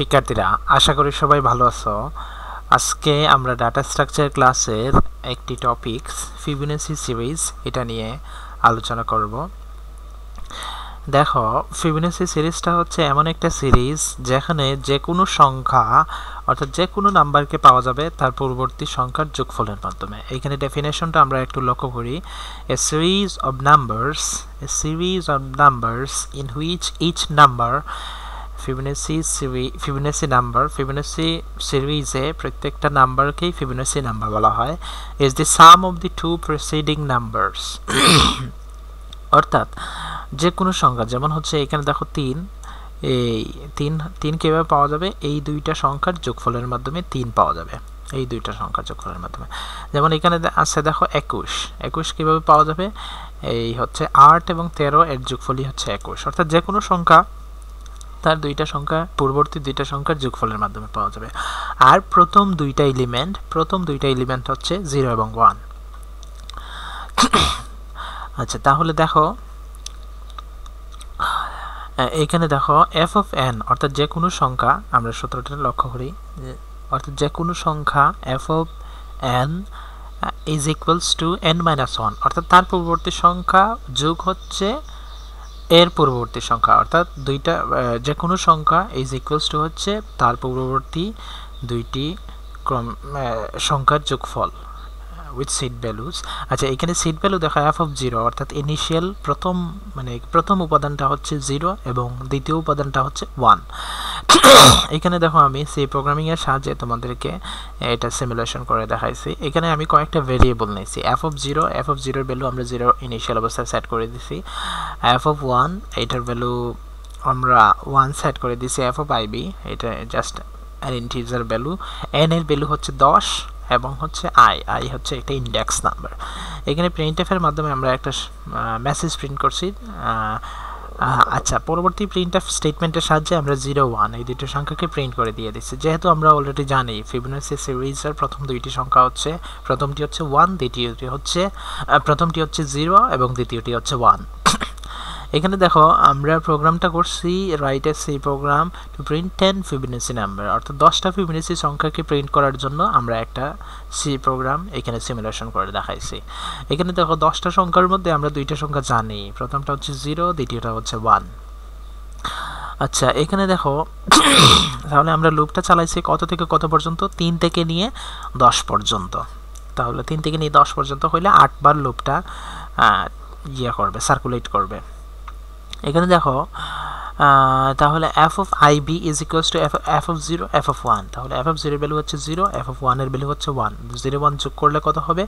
শিক্ষার্থীরা, আশা করি সবাই ভালো আছো। আজকে আমরা ডাটা স্ট্রাকচার ক্লাসের একটি টপিকস ফিবোনাচি সিরিজ এটা নিয়ে আলোচনা করব। দেখো, ফিবোনাচি সিরিজটা হচ্ছে এমন একটা সিরিজ যেখানে যে কোনো সংখ্যা অর্থাৎ যে কোনো নাম্বারকে পাওয়া যাবে তার পূর্ববর্তী সংখ্যার যোগফলের মাধ্যমে। এখানে ডেফিনেশনটা আমরা একটু লক্ষ্য করি। A series of numbers in which each number Fibonacci সিরিজে প্রত্যেকটা নাম্বারকেই ফিবোনাচি নাম্বার বলা হয়। Is the sum of the two preceding numbers. অর্থাৎ যে কোনো সংখ্যা, যেমন হচ্ছে এখানে দেখো 3, এই তিন কিভাবে পাওয়া যাবে? এই দুইটা সংখ্যার যোগফলের মাধ্যমে 3 পাওয়া যাবে, এই দুইটা সংখ্যার যোগফলের মাধ্যমে। যেমন এখানে আছে দেখো 21 কিভাবে পাওয়া যাবে? এই হচ্ছে 8 এবং 13 এর যোগফলই হচ্ছে 21। অর্থাৎ যে কোনো সংখ্যা তার পূর্ববর্তী দুইটা সংখ্যার যোগফলের মাধ্যমে পাওয়া যাবে। আর প্রথম দুইটা এলিমেন্ট হচ্ছে 0 এবং 1। আচ্ছা, তাহলে দেখো এখানে দেখো f of n অর্থাৎ যে কোনো সংখ্যা, আমরা সূত্রটা লক্ষ্য করি, অর্থাৎ যে কোনো সংখ্যা f of n is equals to n minus 1, অর্থাৎ তার পূর্ববর্তী সংখ্যা যোগ হচ্ছে এর পূর্ববর্তী সংখ্যা, অর্থাৎ যে কোনো সংখ্যা ইজ ইকুয়ালস টু হচ্ছে তার পূর্ববর্তী দুইটি সংখ্যার যোগফল উইথ সিড ভ্যালুজ। আচ্ছা, এখানে সিড ভ্যালু দেখা f of 0, অর্থাৎ ইনিশিয়াল প্রথম উপাদানটা হচ্ছে 0 এবং দ্বিতীয় উপাদানটা হচ্ছে 1। এখানে দেখো আমি সি প্রোগ্রামিং এর সাহায্যে তোমাদেরকে এটা সিমুলেশন করে দেখাইছি। এখানে আমি কয়েকটা ভেরিয়েবল নিয়েছি। f of 0 এর ভ্যালু আমরা 0 ইনিশিয়াল অবস্থায় সেট করে দিছি। f of 1 এটার ভ্যালু আমরা 1 সেট করে দিছি। f of ib এটা just an integer value. n এর ভ্যালু হচ্ছে 10 এবং হচ্ছে i হচ্ছে একটা ইন্ডেক্স নাম্বার। এখানে প্রিন্টএফ এর মাধ্যমে আমরা একটা মেসেজ প্রিন্ট করছি। আচ্ছা, পরবর্তী প্রিন্টএফ স্টেটমেন্টের সাহায্যে আমরা 0, 1 এই দুটো সংখ্যাকে প্রিন্ট করে দিয়ে দিচ্ছি। যেহেতু আমরা অলরেডি জানি ফিবোনাচি সিরিজের প্রথম দুইটি সংখ্যা হচ্ছে, প্রথমটি হচ্ছে 1, প্রথমটি হচ্ছে 0 এবং দ্বিতীয়টি হচ্ছে 1। এখানে দেখো আমরা প্রোগ্রামটা করছি write a C program to print 10 Fibonacci number, অর্থাৎ 10টা ফিবোনাচি সংখ্যাকে প্রিন্ট করার জন্য আমরা একটা সি প্রোগ্রাম এখানে সিমুলেশন করে দেখাইছি। এখানে দেখো 10টা সংখ্যার মধ্যে আমরা দুইটা সংখ্যা জানি, প্রথমটা হচ্ছে 0, দ্বিতীয়টা হচ্ছে 1। আচ্ছা, এখানে দেখো তাহলে আমরা লুপটা চালাইছি কত থেকে কত পর্যন্ত? 3 থেকে নিয়ে 10 পর্যন্ত। তাহলে 3 থেকে নিয়ে 10 পর্যন্ত হইলে 8 বার লুপটা সার্কুলেট করবে। এখানে দেখো তাহলে f of ib is equals to f of 0, f of 1। তাহলে f of 0 এর ভ্যালু হচ্ছে 0, f of 1 এর ভ্যালু হচ্ছে 1। 0, 1 যোগ করলে কত হবে?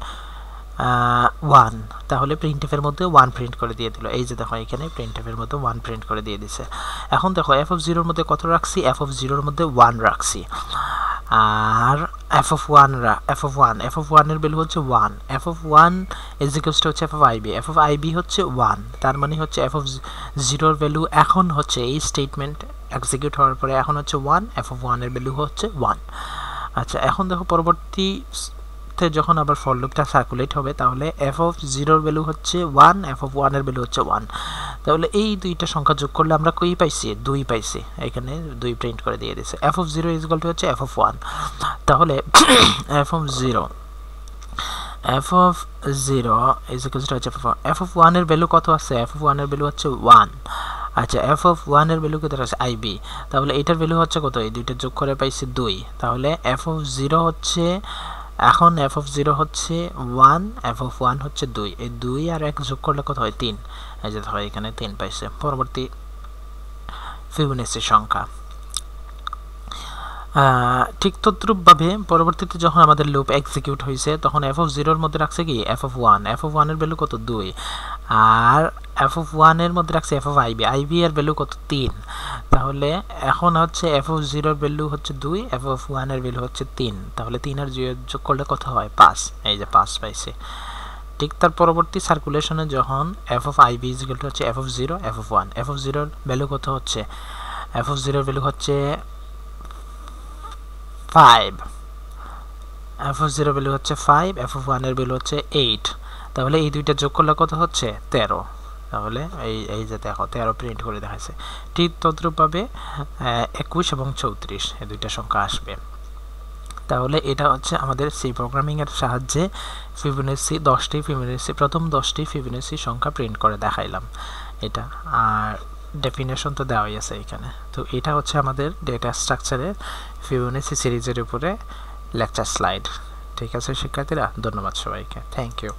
1। তাহলে প্রিন্টএফ এর মধ্যে 1 প্রিন্ট করে দিয়ে দিল। এই যে দেখো এখানে প্রিন্টএফ এর মধ্যে 1 প্রিন্ট করে দিয়ে দিছে। এখন দেখো f of 0 এর মধ্যে কত রাখছি? f of 0 এর মধ্যে 1 রাখছি। আর f of 1 এর ভ্যালু হচ্ছে 1। f of 1 is equals to হচ্ছে f of ib হচ্ছে 1। তার মানে হচ্ছে f of 0 এর ভ্যালু এখন হচ্ছে এই স্টেটমেন্ট এক্সিকিউট হওয়ার পরে এখন হচ্ছে 1, f of 1 এর ভ্যালু হচ্ছে 1। আচ্ছা, এখন দেখো পরবর্তীতে যখন আবার ফর লুপটা সার্কুলেট হবে তাহলে f of 0 এর ভ্যালু হচ্ছে 1, f of 1 এর ভ্যালু হচ্ছে 1। তাহলে এই দুইটা সংখ্যা যোগ করলে আমরা কই পাইছি? 2 পাইছি। এখানে 2 প্রিন্ট করে দিয়ে দিয়েছে। f of 0 is equal to হচ্ছে f of 1। তাহলে f of 0 is equal to হচ্ছে f of 1 এর ভ্যালু কত আছে? f of 1 এর ভ্যালু হচ্ছে 1। আচ্ছা, f of 1 এর ভ্যালু কত আছে? ib। তাহলে এটার ভ্যালু হচ্ছে কত? এই দুইটা যোগ করে পাইছি 2। তাহলে f of 0 হচ্ছে, এখন f of 0 হচ্ছে 1, f of 1 হচ্ছে 2। এই 2 আর 1 যোগ করলে কত হয়? 3। এই যে ধরো এখানে 3 পাইছে পরবর্তী ফিবোনাচি সংখ্যা। ঠিক তদ্রূপভাবে পরবর্তীতে যখন আমাদের লুপ এক্সিকিউট হয়েছে তখন f of 0 এর মধ্যে রাখছে কি? f of 1 এর ভ্যালু কত? 2। আর f of 1 এর মধ্যে রাখছে f of ib এর ভ্যালু কত? 3। তাহলে এখন হচ্ছে f of 0 এর ভ্যালু হচ্ছে 2, f of 1 এর ভ্যালু হচ্ছে 3। তাহলে 3 আর 2 যোগ করলে কত হয়? 5। এই যে 5 পাইছে। ঠিক তার পরবর্তী সার্কুলেশনে যখন f of ib is equal to হচ্ছে f of 0, f of 1। f of 0 এর ভ্যালু কত হচ্ছে? f of 0 এর ভ্যালু হচ্ছে 5। f of 0 ভ্যালু হচ্ছে 5, f of 1 এর ভ্যালু হচ্ছে 8। তাহলে এই দুইটা যোগ করলে কত হচ্ছে? 13। তাহলে এই যে দেখো 13 প্রিন্ট করে দেখাচ্ছে, ঠিক তদ্রূপভাবে 21 এবং 34 এই দুইটা সংখ্যা আসবে। তাহলে এটা হচ্ছে আমাদের সি প্রোগ্রামিংয়ের সাহায্যে ফিবোনাচি 10টি ফিবোনাচি প্রথম 10টি ফিবোনাচি সংখ্যা প্রিন্ট করে দেখাইলাম এটা। আর ডেফিনেশন তো দেওয়াই আছে এখানে। তো এটা হচ্ছে আমাদের ডেটা স্ট্রাকচারের ফিবোনাচি সিরিজের উপরে লেকচার স্লাইড। ঠিক আছে শিক্ষার্থীরা, ধন্যবাদ সবাইকে, থ্যাংক ইউ।